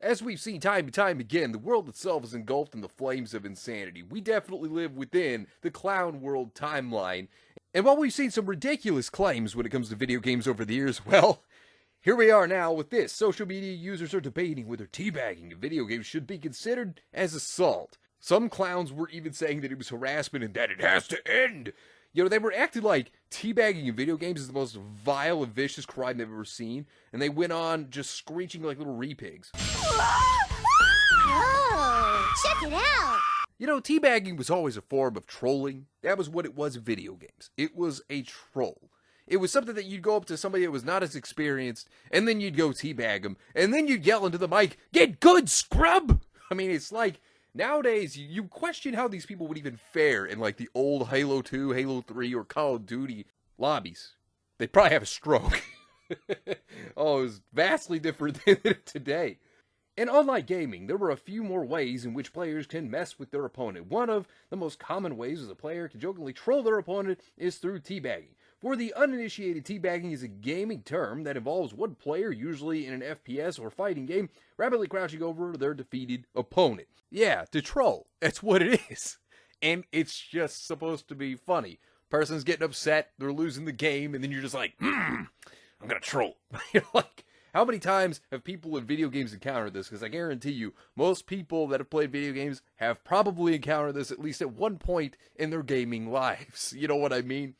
As we've seen time and time again, the world itself is engulfed in the flames of insanity. We definitely live within the clown world timeline. And while we've seen some ridiculous claims when it comes to video games over the years, well, here we are now with this. Social media users are debating whether teabagging in video games should be considered as assault. Some clowns were even saying that it was harassment and that it has to end. You know, they were acting like teabagging in video games is the most vile and vicious crime they've ever seen, and they went on just screeching like little repigs. Oh, check it out! You know, teabagging was always a form of trolling. That was what it was in video games. It was a troll. It was something that you'd go up to somebody that was not as experienced, and then you'd go teabag them, and then you'd yell into the mic, "Get good, scrub!" I mean, it's like, nowadays, you question how these people would even fare in, like, the old Halo 2, Halo 3, or Call of Duty lobbies. They'd probably have a stroke. Oh, it was vastly different than today. In online gaming, there were a few more ways in which players can mess with their opponent. One of the most common ways as a player can jokingly troll their opponent is through teabagging. For the uninitiated, teabagging is a gaming term that involves one player, usually in an FPS or fighting game, rapidly crouching over their defeated opponent. Yeah, to troll. That's what it is. And it's just supposed to be funny. Person's getting upset, they're losing the game, and then you're just like, I'm gonna troll. You're like, how many times have people in video games encountered this? Because I guarantee you, most people that have played video games have probably encountered this at least at one point in their gaming lives. You know what I mean?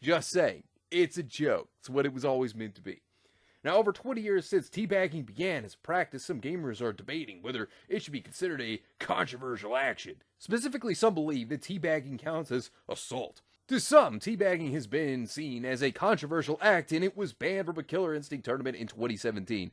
Just saying, it's a joke. It's what it was always meant to be. Now, over 20 years since teabagging began as a practice, some gamers are debating whether it should be considered a controversial action. Specifically, some believe that teabagging counts as assault. To some, teabagging has been seen as a controversial act, and it was banned from a Killer Instinct tournament in 2017.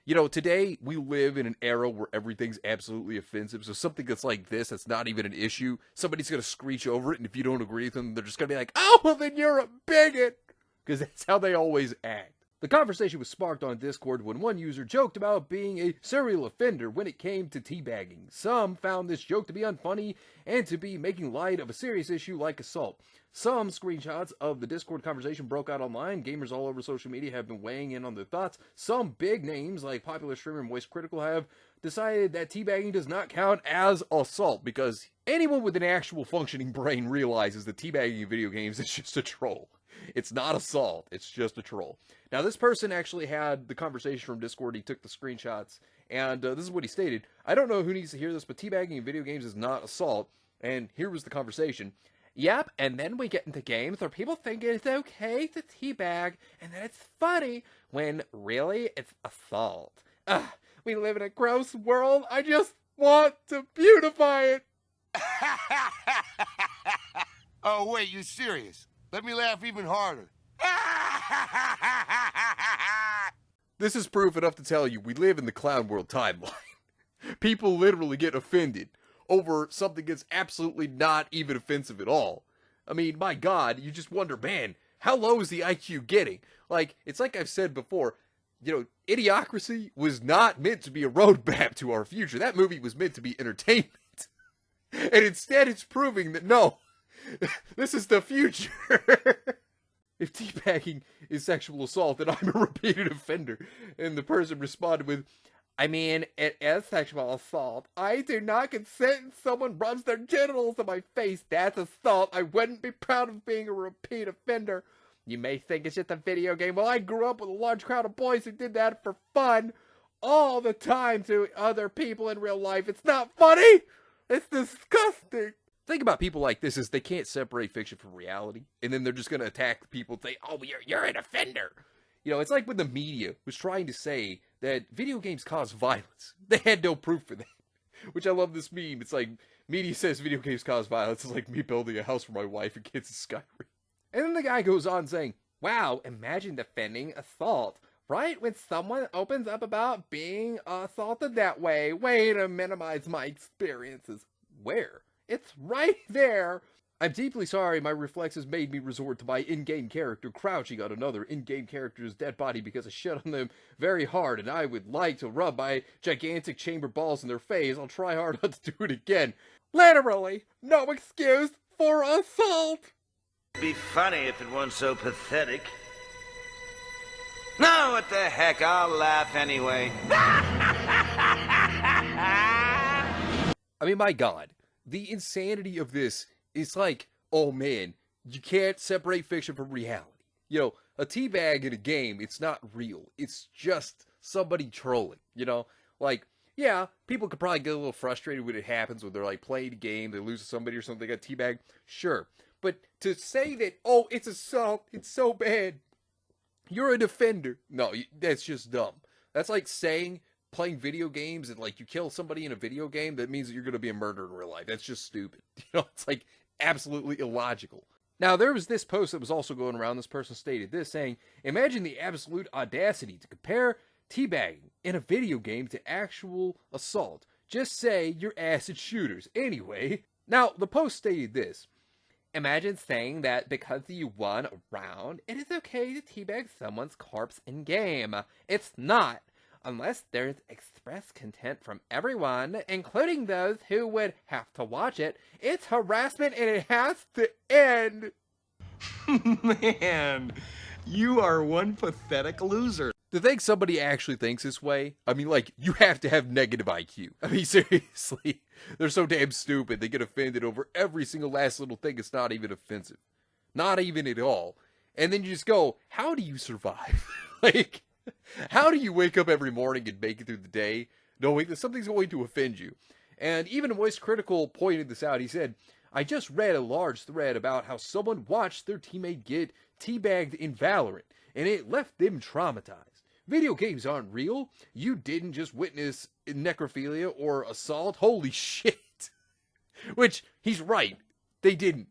You know, today, we live in an era where everything's absolutely offensive, so something that's like this, that's not even an issue, somebody's gonna screech over it, and if you don't agree with them, they're just gonna be like, "Oh, well then you're a bigot!" Because that's how they always act. The conversation was sparked on Discord when one user joked about being a serial offender when it came to teabagging. Some found this joke to be unfunny and to be making light of a serious issue like assault. Some screenshots of the Discord conversation broke out online. Gamers all over social media have been weighing in on their thoughts. Some big names like popular streamer Moist Critical have decided that teabagging does not count as assault because anyone with an actual functioning brain realizes that teabagging in video games is just a troll. It's not assault, it's just a troll. Now, this person actually had the conversation from Discord. He took the screenshots, and this is what he stated. "I don't know who needs to hear this, but teabagging in video games is not assault." And here was the conversation. "Yep, and then we get into games where people think it's okay to teabag, and that it's funny, when really it's assault. Ugh, we live in a gross world. I just want to beautify it." Oh, wait, you serious? Let me laugh even harder. This is proof enough to tell you we live in the clown world timeline. People literally get offended over something that's absolutely not even offensive at all. I mean, my God, you just wonder, man, how low is the IQ getting? Like, it's like I've said before, you know, Idiocracy was not meant to be a roadmap to our future. That movie was meant to be entertainment. And instead it's proving that no, this is the future. If teabagging is sexual assault, then I'm a repeated offender. And the person responded with, "I mean, it is sexual assault. I do not consent if someone rubs their genitals in my face. That's assault. I wouldn't be proud of being a repeat offender. You may think it's just a video game. Well, I grew up with a large crowd of boys who did that for fun all the time to other people in real life. It's not funny. It's disgusting." Think about people like this is they can't separate fiction from reality, and then they're just going to attack people and say, "Oh, you're an offender." You know, it's like when the media was trying to say that video games cause violence. They had no proof for that, which I love this meme. It's like, media says video games cause violence. It's like me building a house for my wife and kids in Skyrim. And then the guy goes on saying, "Wow, imagine defending assault. Right when someone opens up about being assaulted that way to minimize my experiences." Where? It's right there. I'm deeply sorry my reflexes made me resort to my in-game character crouching on another in-game character's dead body because I shit on them very hard, and I would like to rub my gigantic chamber balls in their face. I'll try hard not to do it again. Literally, no excuse for assault. It'd be funny if it weren't so pathetic. No, what the heck, I'll laugh anyway. I mean, my God, the insanity of this is like, oh man, you can't separate fiction from reality. You know, a teabag in a game, it's not real. It's just somebody trolling, you know? Like, yeah, people could probably get a little frustrated when it happens when they're like playing a game, they lose to somebody or something, they got teabag. Sure. But to say that, oh, it's assault, it's so bad, you're a defender. No, that's just dumb. That's like saying playing video games and like you kill somebody in a video game, that means that you're going to be a murderer in real life. That's just stupid. You know, it's like absolutely illogical. Now, there was this post that was also going around. This person stated this, saying, imagine the absolute audacity to compare teabagging in a video game to actual assault. Just say you're acid shooters. Anyway, now, the post stated this. Imagine saying that because you won a round, it is okay to teabag someone's corpse in-game. It's not. Unless there's express consent from everyone, including those who would have to watch it, it's harassment and it has to end. Man, you are one pathetic loser. To think somebody actually thinks this way, I mean, like, you have to have negative IQ. I mean, seriously, they're so damn stupid, they get offended over every single last little thing that's not even offensive. Not even at all. And then you just go, how do you survive? Like, how do you wake up every morning and make it through the day knowing that something's going to offend you? And even Moist Critical pointed this out. He said, I just read a large thread about how someone watched their teammate get teabagged in Valorant, and it left them traumatized. Video games aren't real. You didn't just witness necrophilia or assault. Holy shit. Which, he's right. They didn't.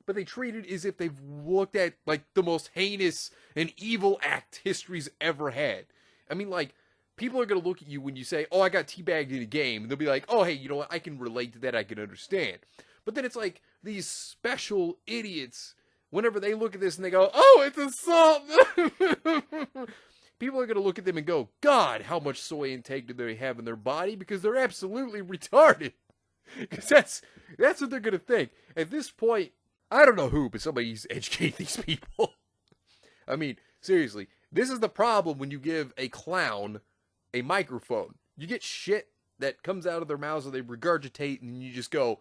But they treat it as if they've looked at, like, the most heinous and evil act history's ever had. I mean, like, people are going to look at you when you say, oh, I got teabagged in a game. And they'll be like, oh, hey, you know what? I can relate to that. I can understand. But then it's like these special idiots, whenever they look at this and they go, oh, it's assault. People are going to look at them and go, God, how much soy intake do they have in their body? Because they're absolutely retarded. Because that's what they're going to think. At this point, I don't know who, but somebody's educating these people. I mean, seriously, this is the problem when you give a clown a microphone. You get shit that comes out of their mouths and they regurgitate and you just go,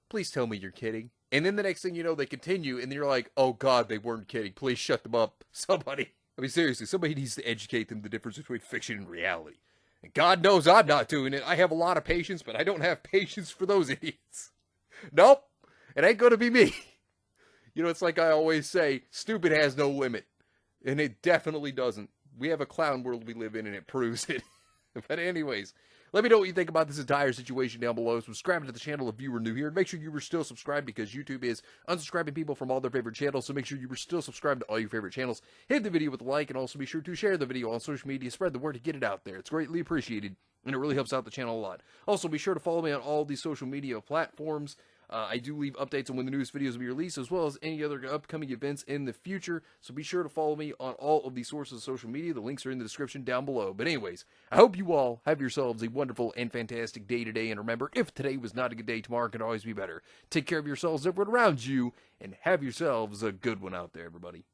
please tell me you're kidding. And then the next thing you know, they continue and you're like, oh God, they weren't kidding. Please shut them up. Somebody. I mean, seriously, somebody needs to educate them the difference between fiction and reality. And God knows I'm not doing it. I have a lot of patience, but I don't have patience for those idiots. Nope. It ain't going to be me. You know, it's like I always say, stupid has no limit. And it definitely doesn't. We have a clown world we live in, and it proves it. But anyways, let me know what you think about this entire situation down below. Subscribe to the channel if you were new here. And make sure you were still subscribed because YouTube is unsubscribing people from all their favorite channels. So make sure you were still subscribed to all your favorite channels. Hit the video with a like and also be sure to share the video on social media. Spread the word to get it out there. It's greatly appreciated and it really helps out the channel a lot. Also, be sure to follow me on all these social media platforms. I do leave updates on when the newest videos will be released, as well as any other upcoming events in the future. So be sure to follow me on all of these sources of social media. The links are in the description down below. But anyways, I hope you all have yourselves a wonderful and fantastic day today. And remember, if today was not a good day, tomorrow can always be better. Take care of yourselves, everyone around you, and have yourselves a good one out there, everybody.